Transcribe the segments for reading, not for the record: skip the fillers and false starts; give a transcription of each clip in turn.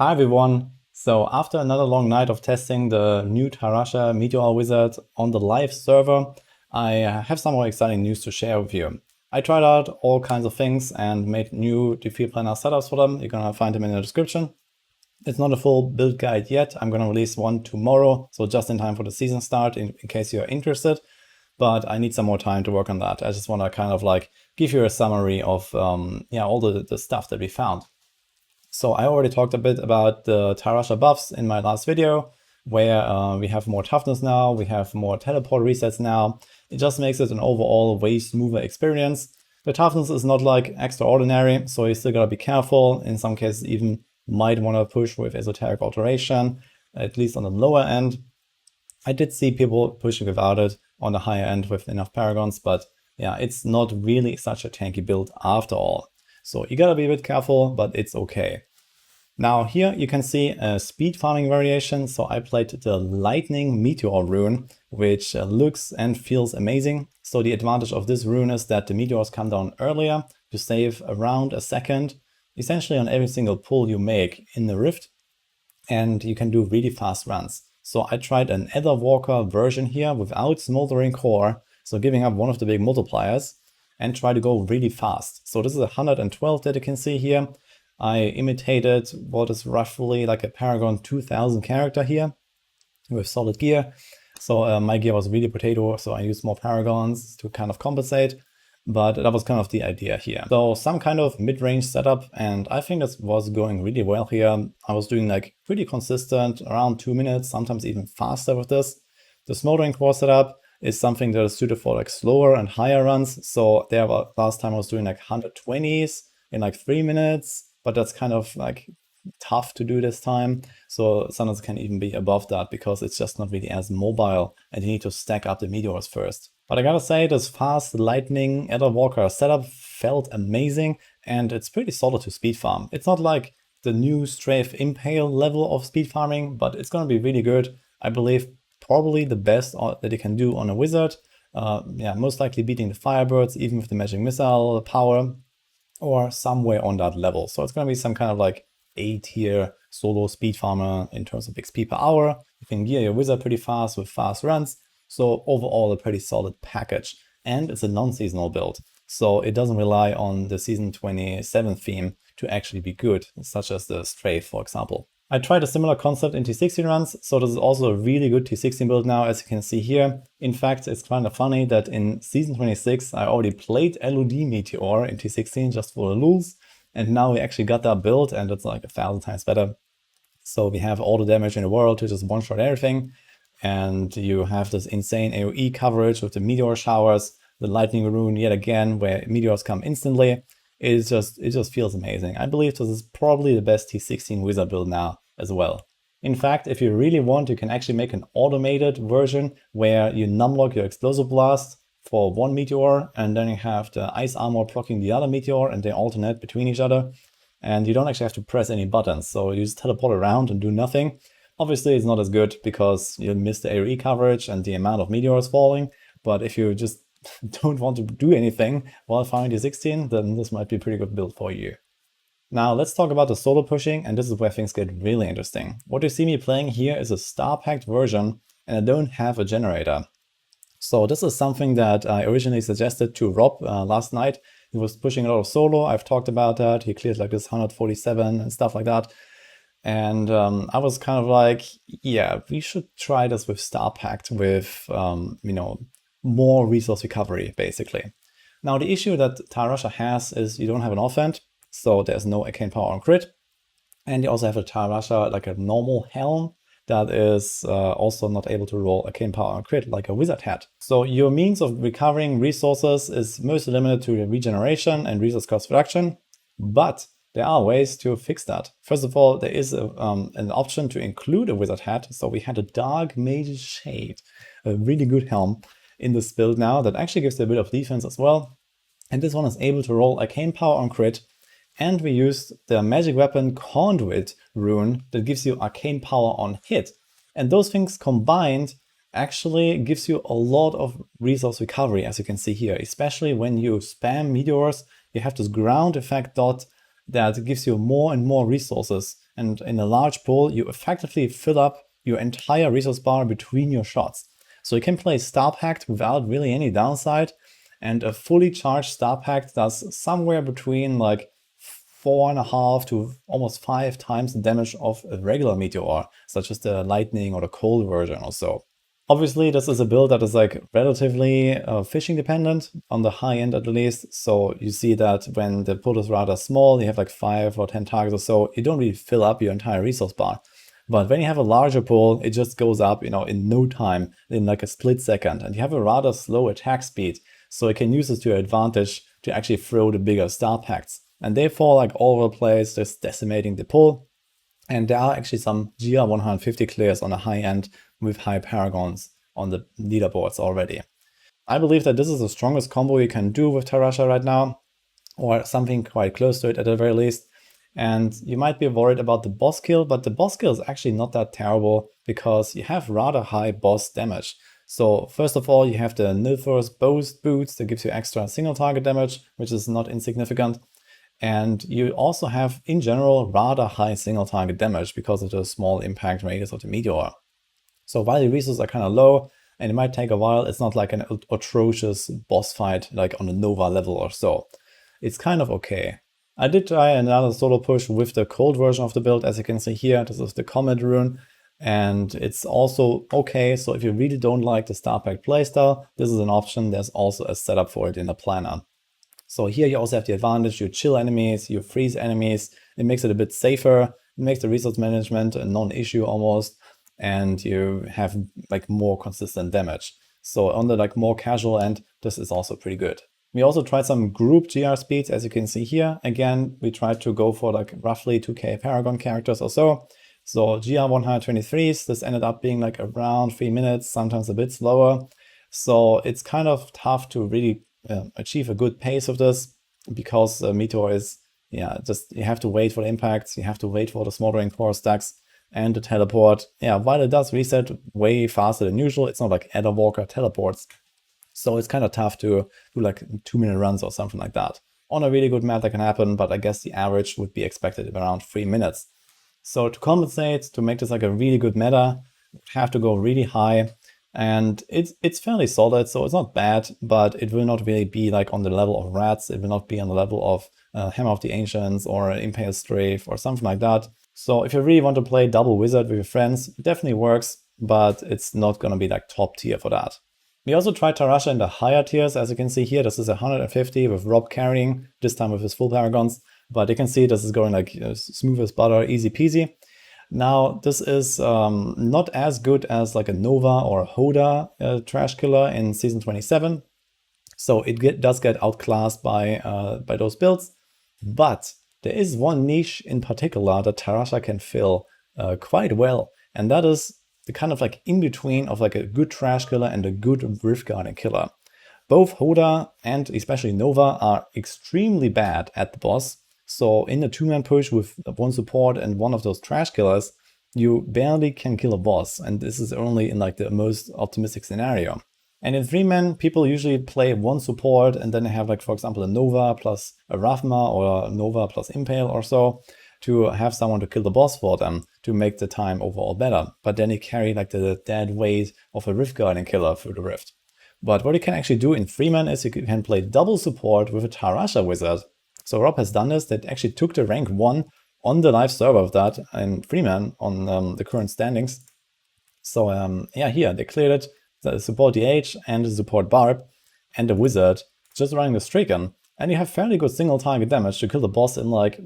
Hi everyone! So after another long night of testing the new Tarasha Meteor Wizard on the live server, I have some more exciting news to share with you. I tried out all kinds of things and made new defeat planner setups for them. You're gonna find them in the description. It's not a full build guide yet. I'm gonna release one tomorrow, so just in time for the season start in case you're interested. But I need some more time to work on that. I just want to kind of like give you a summary of all the stuff that we found. So I already talked a bit about the Tarasha buffs in my last video, where we have more toughness now, we have more teleport resets now. It just makes it an overall way smoother experience. The toughness is not like extraordinary, so you still gotta be careful. In some cases even might want to push with esoteric alteration, at least on the lower end. I did see people pushing without it on the higher end with enough paragons, but yeah, it's not really such a tanky build after all. So you gotta be a bit careful, but it's okay. Now here you can see a speed farming variation. So I played the Lightning Meteor rune, which looks and feels amazing. So the advantage of this rune is that the meteors come down earlier. You save around a second, essentially on every single pull you make in the rift. And you can do really fast runs. So I tried an Etherwalker version here without Smoldering Core, so giving up one of the big multipliers, and try to go really fast. So this is 112 that you can see here. I imitated what is roughly like a Paragon 2000 character here with solid gear. So my gear was really potato, so I used more Paragons to kind of compensate. But that was kind of the idea here. So some kind of mid-range setup, and I think this was going really well here. I was doing like pretty consistent, around 2 minutes, sometimes even faster with this. The Smoldering Core setup is something that is suited for like slower and higher runs. So there, last time I was doing like 120s in like 3 minutes, but that's kind of like tough to do this time. So sometimes it can even be above that because it's just not really as mobile and you need to stack up the meteors first. But I gotta say, this fast lightning Etherwalker setup felt amazing and it's pretty solid to speed farm. It's not like the new Strafe Impale level of speed farming, but it's gonna be really good. I believe probably the best that you can do on a wizard. Most likely beating the Firebirds, even with the Magic Missile power, or somewhere on that level. So it's gonna be some kind of like A-tier solo speed farmer in terms of XP per hour. You can gear your wizard pretty fast with fast runs. So overall a pretty solid package. And it's a non-seasonal build. So it doesn't rely on the season 27 theme to actually be good, such as the Strafe, for example. I tried a similar concept in T16 runs, so this is also a really good T16 build now, as you can see here. In fact, it's kind of funny that in season 26 I already played LOD Meteor in T16 just for the lulz, and now we actually got that build and it's like 1,000 times better. So we have all the damage in the world to just one-shot everything, and you have this insane AoE coverage with the meteor showers, the lightning rune yet again, where meteors come instantly. It just feels amazing. I believe this is probably the best T16 wizard build now as well. In fact, if you really want, you can actually make an automated version where you numlock your explosive blast for one meteor, and then you have the ice armor blocking the other meteor, and they alternate between each other. And you don't actually have to press any buttons, so you just teleport around and do nothing. Obviously, it's not as good because you miss the AoE coverage and the amount of meteors falling, but if you just don't want to do anything while farming T16, then this might be a pretty good build for you. Now let's talk about the solo pushing, and this is where things get really interesting. What you see me playing here is a star packed version, and I don't have a generator. So this is something that I originally suggested to Rob last night. He was pushing a lot of solo, I've talked about that, he cleared like this 147 and stuff like that. And I was kind of like, yeah, we should try this with Star Pact with, more resource recovery, basically. Now, the issue that Tarasha has is you don't have an offhand, so there's no arcane power on crit. And you also have a Tarasha, like a normal helm, that is also not able to roll arcane power on crit like a wizard had. So your means of recovering resources is mostly limited to regeneration and resource cost reduction, but there are ways to fix that. First of all, there is an option to include a wizard hat. So we had a Dark Mage Shade, a really good helm in this build now that actually gives you a bit of defense as well. And this one is able to roll arcane power on crit. And we used the magic weapon Conduit rune that gives you arcane power on hit. And those things combined actually gives you a lot of resource recovery, as you can see here, especially when you spam meteors. You have this ground effect dot that gives you more and more resources. And in a large pool, you effectively fill up your entire resource bar between your shots. So you can play Star Pact without really any downside. And a fully charged Star Pact does somewhere between like 4.5 to almost 5 times the damage of a regular meteor, such as the lightning or the cold version or so. Obviously, this is a build that is like relatively fishing dependent, on the high end at least. So you see that when the pool is rather small, you have like 5 or 10 targets or so, you don't really fill up your entire resource bar. But when you have a larger pool, it just goes up, in no time, in like a split second. And you have a rather slow attack speed, so you can use this to your advantage to actually throw the bigger Star Pacts. And they fall like all over the place, just decimating the pool. And there are actually some GR 150 clears on the high end with high paragons on the leaderboards already. I believe that this is the strongest combo you can do with Tarasha right now, or something quite close to it at the very least. And you might be worried about the boss kill, but the boss kill is actually not that terrible because you have rather high boss damage. So first of all, you have the Nilthor's Boast boots that gives you extra single target damage, which is not insignificant. And you also have, in general, rather high single target damage because of the small impact radius of the meteor. So while the resources are kind of low, and it might take a while, it's not like an atrocious boss fight like on a Nova level or so. It's kind of okay. I did try another solo push with the cold version of the build, as you can see here. This is the Comet rune, and it's also okay. So if you really don't like the Star Pact playstyle, this is an option. There's also a setup for it in the planner. So here you also have the advantage, you chill enemies, you freeze enemies, it makes it a bit safer, it makes the resource management a non-issue almost, and you have like more consistent damage. So on the like more casual end, this is also pretty good. We also tried some group GR speeds, as you can see here. Again, we tried to go for like roughly 2k Paragon characters or so. So GR 123s, this ended up being like around 3 minutes, sometimes a bit slower. So it's kind of tough to really achieve a good pace of this, because Meteor is, just you have to wait for the impacts, you have to wait for the smoldering core stacks and the teleport. While it does reset way faster than usual, it's not like Adder Walker teleports. So it's kind of tough to do like 2-minute runs or something like that. On a really good map that can happen, but I guess the average would be expected around 3 minutes. So to compensate, to make this like a really good meta, you have to go really high. And it's fairly solid, so it's not bad, but it will not really be like on the level of Rats. It will not be on the level of Hammer of the Ancients or Impale Strafe or something like that. So if you really want to play double wizard with your friends, it definitely works, but it's not going to be like top tier for that. We also tried Tarasha in the higher tiers, as you can see here. This is 150 with Rob carrying, this time with his full paragons, but you can see this is going like smooth as butter, easy peasy. Now, this is not as good as like a Nova or a Hoda trash killer in Season 27. So it does get outclassed by those builds. But there is one niche in particular that Tarasha can fill quite well. And that is the kind of like in-between of like a good trash killer and a good Rift Guardian killer. Both Hoda and especially Nova are extremely bad at the boss. So in a 2-man push with one support and one of those trash killers, you barely can kill a boss. And this is only in like the most optimistic scenario. And in 3-man, people usually play one support and then they have like, for example, a Nova plus a Ravma or a Nova plus Impale or so to have someone to kill the boss for them to make the time overall better. But then you carry like the dead weight of a Rift Guardian killer through the Rift. But what you can actually do in 3-man is you can play double support with a Tarasha wizard. So Rob has done this, that actually took the rank 1 on the live server of that in 3-man on the current standings. So here they cleared it, the support DH and the support Barb and the wizard just running the Stricken. And you have fairly good single target damage to kill the boss in like,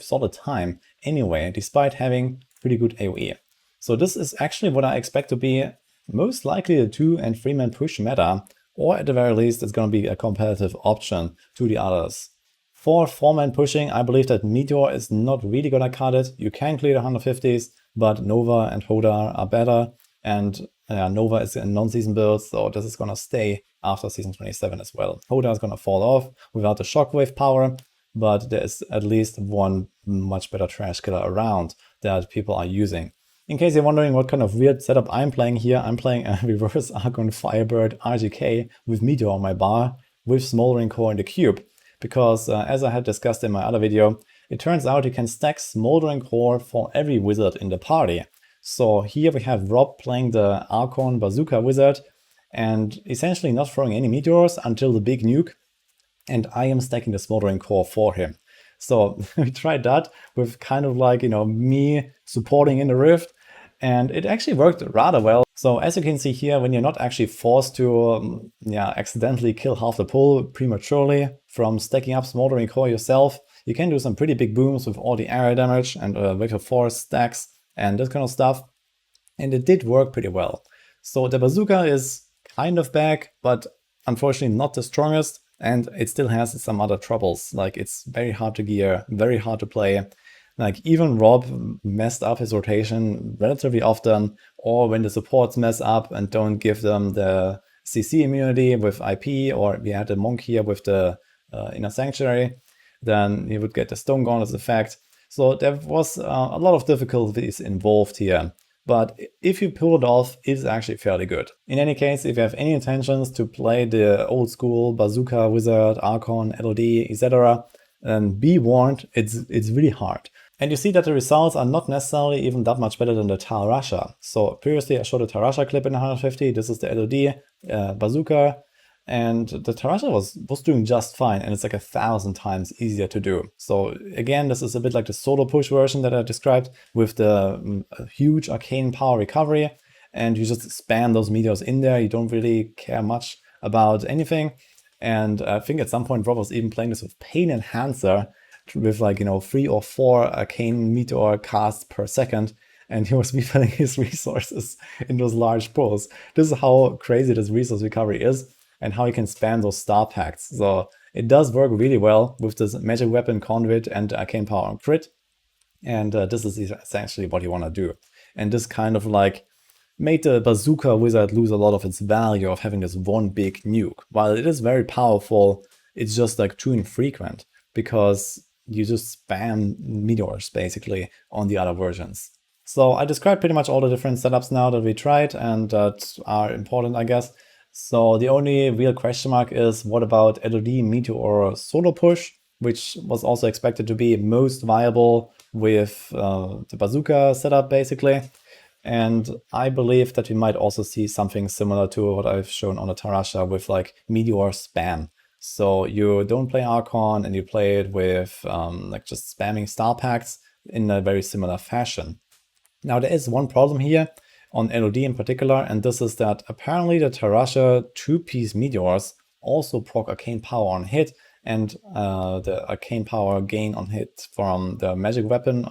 solid time anyway, despite having pretty good AoE. So this is actually what I expect to be most likely the 2- and 3-man push meta, or at the very least it's going to be a competitive option to the others. For 4-man pushing, I believe that Meteor is not really going to cut it. You can clear the 150s, but Nova and Hoda are better. And Nova is a non-season build, so this is going to stay after Season 27 as well. Hoda is going to fall off without the shockwave power, but there is at least one much better trash killer around that people are using. In case you're wondering what kind of weird setup I'm playing here, I'm playing a reverse Archon Firebird RGK with Meteor on my bar, with Smoldering Core in the cube. because as I had discussed in my other video, it turns out you can stack Smoldering Core for every wizard in the party. So here we have Rob playing the Archon Bazooka wizard and essentially not throwing any meteors until the big nuke, and I am stacking the Smoldering Core for him. So we tried that with kind of like, me supporting in the Rift, and it actually worked rather well. So as you can see here, when you're not actually forced to accidentally kill half the pool prematurely from stacking up Smoldering Core yourself, you can do some pretty big booms with all the area damage and Vector Force stacks and this kind of stuff. And it did work pretty well. So the Bazooka is kind of back, but unfortunately not the strongest. And it still has some other troubles, like it's very hard to gear, very hard to play. Like even Rob messed up his rotation relatively often, or when the supports mess up and don't give them the CC immunity with IP, or we had the Monk here with the Inner Sanctuary, then he would get the Stone Gauntlets effect. So there was a lot of difficulties involved here. But if you pull it off, it's actually fairly good. In any case, if you have any intentions to play the old school Bazooka, Wizard, Archon, LOD, etc., then be warned, it's really hard. And you see that the results are not necessarily even that much better than the Tal Rasha. So previously I showed a Tarasha clip in 150, this is the LOD Bazooka, and the Tarasha was doing just fine, and it's like 1,000 times easier to do. So again, this is a bit like the solo push version that I described with the huge arcane power recovery, and you just spam those meteors in there. You don't really care much about anything. And I think at some point Rob was even playing this with Pain Enhancer with like, 3 or 4 arcane meteor casts per second, and he was refilling his resources in those large pools. This is how crazy this resource recovery is, and how you can spam those star pacts. So it does work really well with this magic weapon conduit and arcane power on crit. And this is essentially what you want to do. And this kind of like made the Bazooka wizard lose a lot of its value of having this one big nuke. While it is very powerful, it's just like too infrequent because you just spam meteors basically on the other versions. So I described pretty much all the different setups now that we tried and that are important, I guess. So the only real question mark is, what about LOD, Meteor, Solo Push, which was also expected to be most viable with the Bazooka setup, basically. And I believe that we might also see something similar to what I've shown on the Tarasha with like Meteor spam. So you don't play Archon and you play it with like just spamming star packs in a very similar fashion. Now there is one problem here on LOD in particular, and this is that apparently the Tarasha 2-piece meteors also proc arcane power on hit and the arcane power gain on hit from the magic weapon,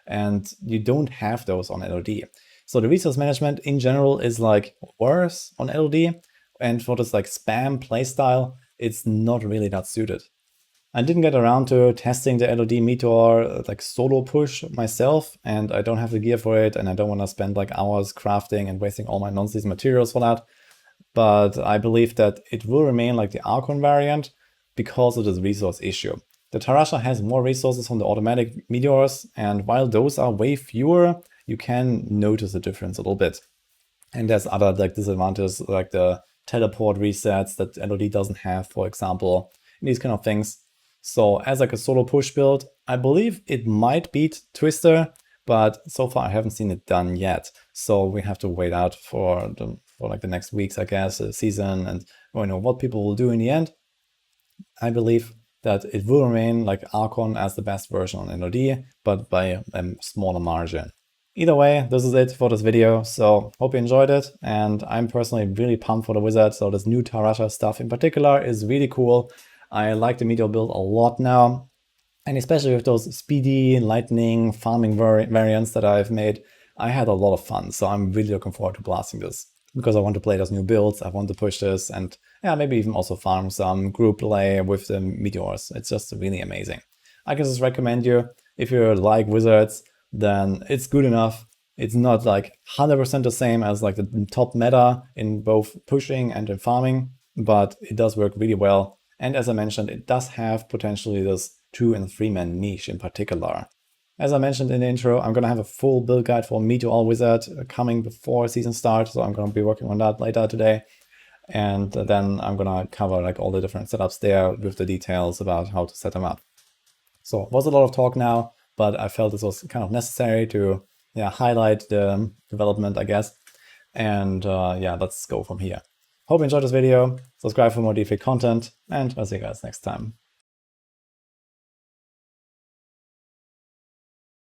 and you don't have those on LOD. So the resource management in general is like worse on LOD, and for this like spam playstyle, it's not really that suited. I didn't get around to testing the LOD Meteor like solo push myself, and I don't have the gear for it, and I don't want to spend like hours crafting and wasting all my non-season materials for that. But I believe that it will remain like the Archon variant because of this resource issue. The Tarasha has more resources from the automatic meteors, and while those are way fewer, you can notice the difference a little bit. And there's other like disadvantages like the teleport resets that LOD doesn't have, for example, and these kind of things. So as like a solo push build, I believe it might beat Twister, but so far I haven't seen it done yet. So we have to wait out for like the next weeks, I guess, season, and what people will do in the end. I believe that it will remain like Archon as the best version on LOD, but by a smaller margin. Either way, this is it for this video, so hope you enjoyed it, and I'm personally really pumped for the wizard, so this new Tarasha stuff in particular is really cool. I like the Meteor build a lot now, and especially with those speedy, lightning, farming variants that I've made, I had a lot of fun, so I'm really looking forward to blasting this. Because I want to play those new builds, I want to push this, and yeah, maybe even also farm some group play with the Meteors. It's just really amazing. I can just recommend you, if you like wizards, then it's good enough. It's not like 100% the same as like the top meta in both pushing and in farming, but it does work really well. And as I mentioned, it does have potentially this 2- and 3-man niche in particular. As I mentioned in the intro, I'm going to have a full build guide for Meteor Wizard coming before season start, so I'm going to be working on that later today. and then I'm gonna cover like all the different setups there with the details about how to set them up. So it was a lot of talk now, but I felt this was kind of necessary to highlight the development, I guess. And yeah, let's go from here. Hope you enjoyed this video. Subscribe for more DeFi content, and I'll see you guys next time.